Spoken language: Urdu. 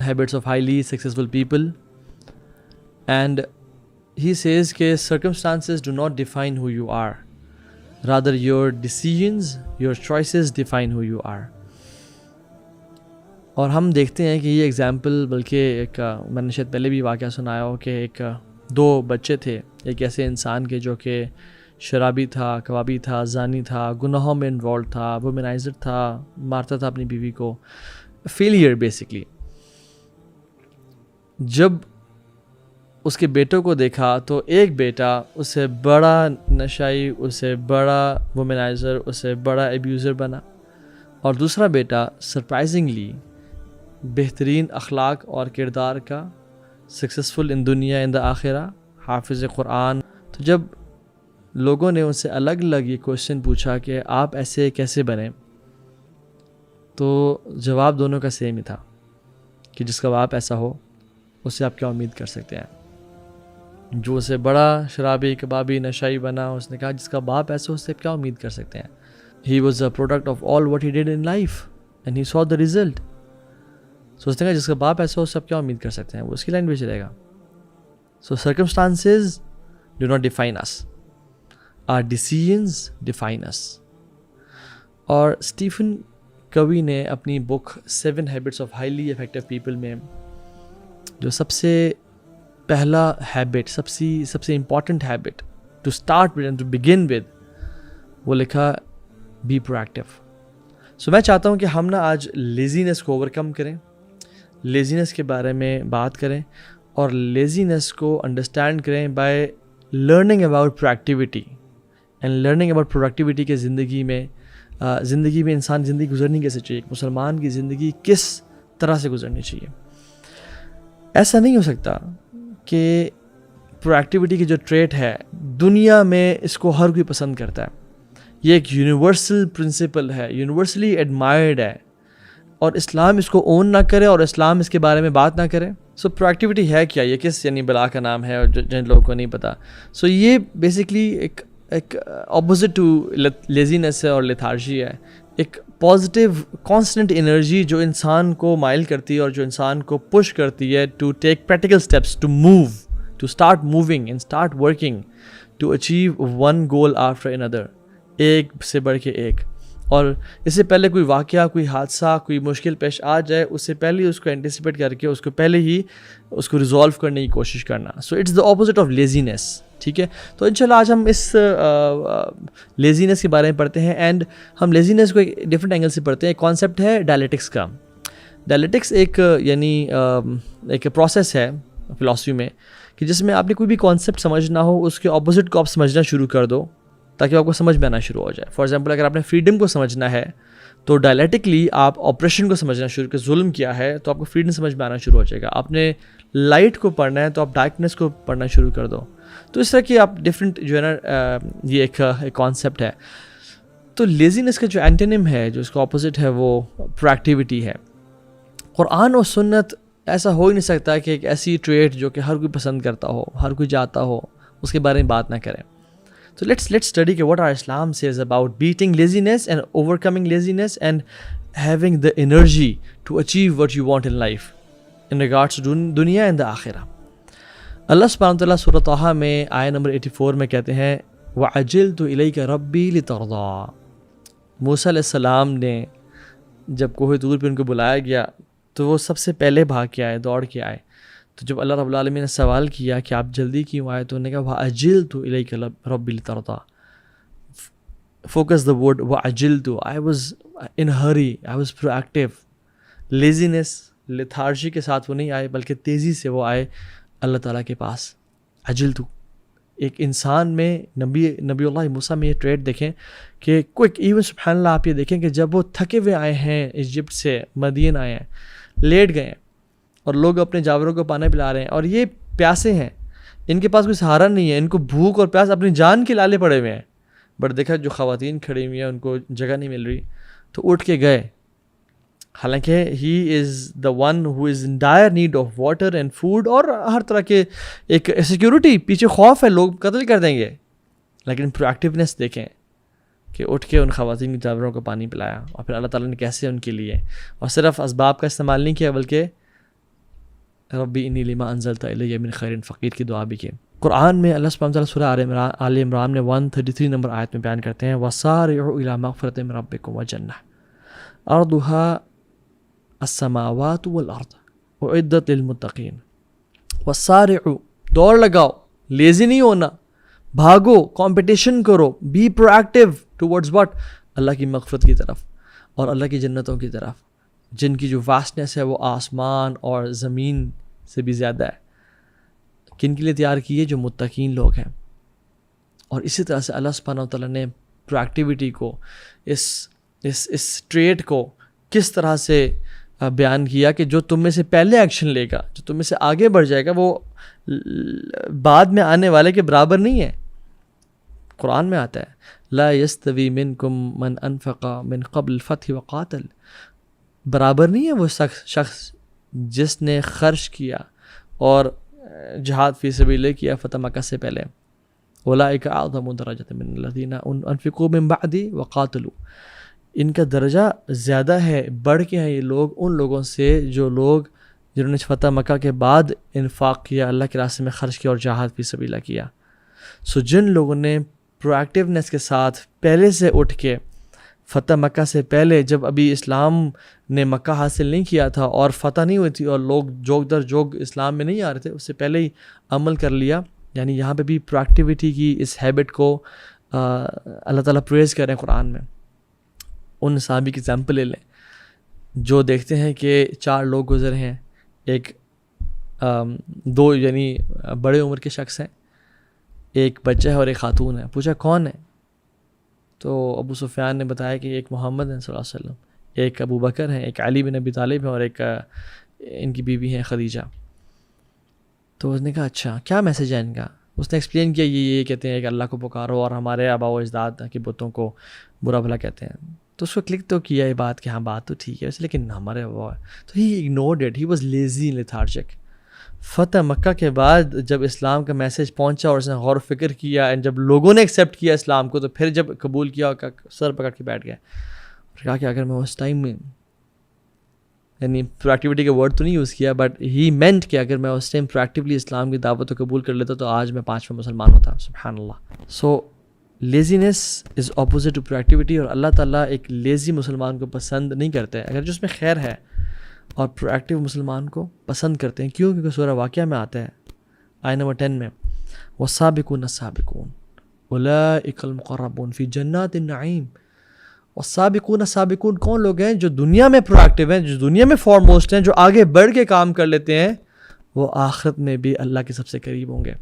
habits of highly successful people, and he says that circumstances do not define who you are, rather your decisions, your choices define who you are. اور ہم دیکھتے ہیں کہ یہ ایگزامپل بلکہ ایک میں نے شاید پہلے بھی واقعہ سنایا ہو کہ ایک دو بچے تھے ایک ایسے انسان کے جو کہ شرابی تھا، کبابی تھا، زانی تھا، گناہوں میں انوالوڈ تھا، وومنائزر تھا، مارتا تھا اپنی بیوی کو، فیلئر بیسکلی. جب اس کے بیٹوں کو دیکھا تو ایک بیٹا اس سے بڑا نشائی، اس سے بڑا وومنائزر، اس سے بڑا ایبیوزر بنا، اور دوسرا بیٹا سرپرائزنگلی بہترین اخلاق اور کردار کا، سکسیزفل ان دنیا ان دا آخرہ، حافظ قرآن. تو جب لوگوں نے ان سے الگ الگ یہ کوشچن پوچھا کہ آپ ایسے کیسے بنے، تو جواب دونوں کا سیم ہی تھا کہ جس کا باپ ایسا ہو اس سے آپ کیا امید کر سکتے ہیں. جو اسے بڑا شرابی، کبابی، نشائی بنا، اس نے کہا جس کا باپ ایسا ہو اس سے کیا امید کر سکتے ہیں. He was a product of all what he did in life and he saw the result. So اس نے کہا جس کا باپ ایسا ہو سب کیا امید کر سکتے ہیں، وہ اس کی لائن پہ چلے گا. So circumstances do not define us. Our decisions define us. اور اسٹیفن کوی نے اپنی بک 7 Habits of Highly Effective People میں جو سب سے پہلا ہیبٹ، سب سے important habit to start with and to begin with, وہ لکھا بی پروایکٹیو. سو میں چاہتا ہوں کہ ہم نا آج لیزینس کو اوورکم کریں، لیزینس کے بارے میں بات کریں اور لیزینس کو انڈرسٹینڈ کریں by learning about productivity and learning about productivity کے زندگی میں انسان زندگی گزرنی کیسے چاہیے، مسلمان کی زندگی کس طرح سے گزرنی چاہیے. ایسا نہیں ہو سکتا کہ پروڈکٹیوٹی کی جو ٹریٹ ہے دنیا میں اس کو ہر کوئی پسند کرتا ہے، یہ ایک یونیورسل پرنسپل ہے، یونیورسلی ایڈمائرڈ ہے، اور اسلام اس کو اون نہ کرے اور اسلام اس کے بارے میں بات نہ کرے. سو پروڈکٹیوٹی ہے کیا، یہ کس یعنی بلا کا نام ہے اور جن لوگوں کو نہیں پتا. سو یہ بیسکلی ایک اپوزٹ ٹو لیزینس ہے اور لیتھارجی ہے، ایک پازیٹیو کانسٹنٹ انرجی جو انسان کو مائل کرتی ہے اور جو انسان کو پش کرتی ہے to take practical steps, to move, to start moving and start working to achieve one goal after another, ایک سے بڑھ کے ایک. اور اس سے پہلے کوئی واقعہ، کوئی حادثہ، کوئی مشکل پیش آ جائے اس سے پہلے اس کو اینٹیسپیٹ کر کے اس کو پہلے ہی اس کو ریزالو کرنے کی کوشش کرنا. So it's the opposite of laziness. ٹھیک ہے، تو انشاءاللہ آج ہم اس لیزینس کے بارے میں پڑھتے ہیں، اینڈ ہم لیزینس کو ایک ڈفرینٹ اینگل سے پڑھتے ہیں. ایک کانسیپٹ ہے ڈائلیکٹکس کا. ڈائلیکٹکس ایک یعنی ایک پروسیس ہے فلاسفی میں کہ جس میں آپ نے کوئی بھی کانسیپٹ سمجھنا ہو اس کے اپوزٹ کو آپ سمجھنا شروع کر دو تاکہ آپ کو سمجھ میں آنا شروع ہو جائے. فار ایگزامپل اگر آپ نے فریڈم کو سمجھنا ہے تو ڈائلیکٹکلی آپ آپریشن کو سمجھنا شروع کر، ظلم کیا ہے تو آپ کو فریڈم سمجھ میں آنا شروع ہو جائے گا. آپ نے لائٹ کو پڑھنا ہے تو آپ ڈارکنیس کو پڑھنا شروع کر دو. تو اس طرح کی آپ ڈفرینٹ جو ہے نا یہ ایک کانسیپٹ ہے. تو لیزینس کا جو اینٹونیم ہے، جو اس کا اپوزٹ ہے، وہ پروڈکٹیوٹی ہے. قرآن اور سنت ایسا ہو ہی نہیں سکتا کہ ایک ایسی ٹریٹ جو کہ ہر کوئی پسند کرتا ہو، ہر کوئی جاتا ہو، اس کے بارے میں بات نہ کریں. So let's study what our Islam says about beating laziness and overcoming laziness and having the energy to achieve what you want in life in regards to dunya and the akhirah. اللہ سبحانہ وتعالیٰ سورۃ طٰہٰ میں آیت نمبر 84 میں کہتے ہیں وَعَجِلْتُ إِلَيْكَ رَبِّي لِتَرْضَىٰ. موسیٰ علیہ السلام نے جب کوہ طور پہ ان کو بلایا گیا تو وہ سب سے پہلے بھاگ کے آئے، دوڑ کے آئے. تو جب اللہ رب العالمین نے سوال کیا کہ آپ جلدی کیوں آئے تو انہوں نے کہا وَعَجِلْتُ إِلَيْكَ رَبِّي لِتَرْضَىٰ. Focus the word وَعَجِلْتُ. I was in hurry, I was proactive. لیزینس، لیتھارجی کے ساتھ وہ نہیں آئے بلکہ تیزی سے وہ آئے اللہ تعالیٰ کے پاس. عجلتو. ایک انسان میں نبی اللہ موسیٰ میں یہ ٹریٹ دیکھیں کہ کوئک، ایون سبحان اللہ آپ یہ دیکھیں کہ جب وہ تھکے ہوئے آئے ہیں ایجپٹ سے، مدین آئے ہیں، لیٹ گئے ہیں اور لوگ اپنے جانوروں کو پانی پلا رہے ہیں اور یہ پیاسے ہیں، ان کے پاس کوئی سہارا نہیں ہے، ان کو بھوک اور پیاس اپنی جان کے لالے پڑے ہوئے ہیں. بٹ دیکھا جو خواتین کھڑی ہوئی ہیں ان کو جگہ نہیں مل رہی تو اٹھ کے گئے، حالانکہ he is the one who is in dire need of water and food اور ہر طرح کے ایک سیکیورٹی، پیچھے خوف ہے لوگ قتل کر دیں گے. لیکن پروایکٹیونیس دیکھیں کہ اٹھ کے ان خواتین کے جانوروں کو پانی پلایا اور پھر اللہ تعالیٰ نے کیسے ان کے لیے، اور صرف اسباب کا استعمال نہیں کیا بلکہ ربی انی لما انزلت الی من خیر فقیر کی دعا بھی کی. قرآن میں اللہ سبحانہ وتعالی سورہ آل عمران میں 133 نمبر آیت میں بیان کرتے ہیں وَسَارِعُوا إِلَىٰ مَغْفِرَةٍ مِّن رَبِّكُمْ وَجَنَّةٍ أَرْضُهَا السَّمَاوَاتُ وَالْأَرْضُ أُعِدَّتْ لِلْمُتَّقِينَ. وَسَارِعُوا، دوڑ لگاؤ، لیزی نہیں ہونا، بھاگو، کمپٹیشن کرو، be proactive towards what, اللہ کی مغفرت کی طرف اور اللہ کی جنتوں کی طرف، جن کی جو واسٹنس ہے وہ آسمان اور زمین سے بھی زیادہ ہے. کن کے لیے تیار کی ہے؟ جو متقین لوگ ہیں. اور اسی طرح سے اللہ سبحانہ وتعالیٰ نے پرو ایکٹیویٹی کو، اس ٹریٹ کو کس طرح سے بیان کیا کہ جو تم میں سے پہلے ایکشن لے گا، جو تم میں سے آگے بڑھ جائے گا، وہ بعد میں آنے والے کے برابر نہیں ہے. قرآن میں آتا ہے لا یستوی منکم من انفق من قبل الفتح وقاتل، برابر نہیں ہے وہ شخص جس نے خرچ کیا اور جہاد فی سبیل اللہ کیا فتح مکہ سے پہلے. اولئک اعظم درجۃ من الذین انفقوا من بعد وقاتلوا، ان کا درجہ زیادہ ہے، بڑھ کے ہیں یہ لوگ ان لوگوں سے جو لوگ جنہوں نے فتح مکہ کے بعد انفاق کیا، اللہ کے راستے میں خرچ کیا اور جہاد فی سبیل اللہ کیا. سو جن لوگوں نے پرو ایکٹیونیس کے ساتھ پہلے سے اٹھ کے فتح مکہ سے پہلے، جب ابھی اسلام نے مکہ حاصل نہیں کیا تھا اور فتح نہیں ہوئی تھی اور لوگ جوگ در جوگ اسلام میں نہیں آ رہے تھے، اس سے پہلے ہی عمل کر لیا. یعنی یہاں پہ بھی پرو ایکٹیویٹی کی اس ہیبٹ کو اللہ تعالیٰ پریز کر رہے ہیں قرآن میں. ان صحابی کی ایگزامپل لے لیں جو دیکھتے ہیں کہ 4 لوگ گزرے ہیں، ایک 2 یعنی بڑے عمر کے شخص ہیں، ایک بچہ ہے اور ایک خاتون ہے. پوچھا کون ہے؟ تو ابو سفیان نے بتایا کہ ایک محمد ہیں صلی اللہ علیہ وسلم، ایک ابو بکر ہیں، ایک علی بن ابی طالب ہیں اور ایک ان کی بیوی ہیں خدیجہ. تو اس نے کہا اچھا کیا میسیج ہے ان کا؟ اس نے ایکسپلین کیا یہ کہتے ہیں کہ اللہ کو پکارو اور ہمارے آباء و اجداد کے بتوں کو برا بھلا کہتے ہیں. تو اس کو کلک تو کیا یہ بات کہ ہاں بات تو ٹھیک ہے لیکن ہمارے آباء، تو he ignored it, he was lazy lethargic. فتح مکہ کے بعد جب اسلام کا میسیج پہنچا اور اس نے غور و فکر کیا، اینڈ جب لوگوں نے ایکسیپٹ کیا اسلام کو، تو پھر جب قبول کیا سر پکڑ کے بیٹھ گئے اور کہا کہ اگر میں اس ٹائم میں، یعنی پرو ایکٹیویٹی کا ورڈ تو نہیں یوز کیا بٹ ہی مینٹ کہ اگر میں اس ٹائم پرو ایکٹیولی اسلام کی دعوت کو قبول کر لیتا تو آج میں 5واں مسلمان ہوتا. سبحان اللہ. So laziness is opposite to proactivity, اور اللہ تعالیٰ ایک لیزی مسلمان کو پسند نہیں کرتے اگر جو اس میں خیر ہے، اور پرو ایکٹیو مسلمان کو پسند کرتے ہیں. کیوں؟ کیونکہ سورہ واقعہ میں آتا ہے آیت نمبر 10 میں والسابقون السابقون اولئک المقربون فی جنات النعیم. والسابقون السابقون کون لوگ ہیں؟ جو دنیا میں پرو ایکٹیو ہیں، جو دنیا میں فارموسٹ ہیں، جو آگے بڑھ کے کام کر لیتے ہیں، وہ آخرت میں بھی اللہ کے سب سے قریب ہوں گے.